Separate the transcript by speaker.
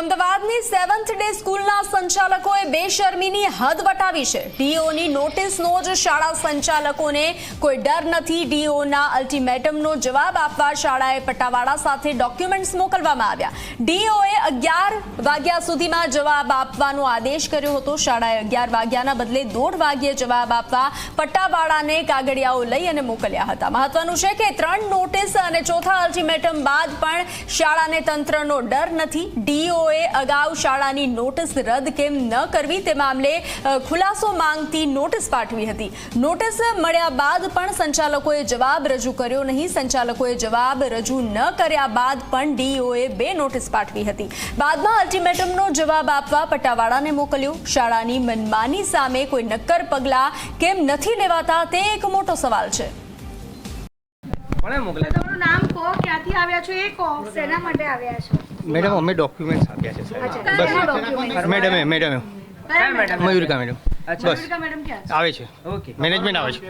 Speaker 1: અમદાવાદની 7th day સ્કૂલના સંચાલકોએ બેશરમીની હદ વટાવી છે। ડીઓની નોટિસનો જ શાળા સંચાલકોને કોઈ ડર નથી। ડીઓના અલ્ટિમેટમનો જવાબ આપવા શાળાએ પટ્ટાવાળા સાથે ડોક્યુમેન્ટ્સ મોકલવામાં આવ્યા। ડીઓએ 11 વાગ્યા સુધીમાં જવાબ આપવાનો આદેશ કર્યો હતો। શાળાએ 11 વાગ્યાના બદલે 1:30 વાગ્યે જવાબ આપવા પટ્ટાવાળાને કાગળિયાઓ લઈ અને મોકલ્યા હતા। મહત્વનું છે કે 3 નોટિસ અને ચોથા અલ્ટિમેટમ બાદ પણ શાળાને તંત્રનો ડર નથી। ડીઓએ અગાઉ શાળાની નોટિસ રદ કેમ ન કરવી તે મામલે ખુલાસો માંગતી નોટિસ પાઠવી હતી। નોટિસ મળ્યા બાદ પણ સંચાલકોએ જવાબ રજૂ કર્યો નહીં। સંચાલકોએ જવાબ રજૂ ન કર્યા બાદ પણ ડીઓએ 2 નોટિસ પાઠવી હતી। બાદમાં અલ્ટિમેટમનો જવાબ આપવા પટ્ટાવાળાને મોકલ્યો। શાળાની મનમાની સામે કોઈ નક્કર પગલાં કેમ નથી લેવાતા તે એક મોટો સવાલ છે।
Speaker 2: તમારું નામ કહો, ક્યાંથી આવ્યા છો એ કહો, શેના માટે આવ્યા છો?
Speaker 3: मैडम हमें डॉक्यूमेंट्स आप्या છે સાહેબ। મેડમ મયુરિકા મેડમ બસ
Speaker 2: મેડમ ક્યાં
Speaker 3: આવે છે, મેનેજમેન્ટ આવે છે।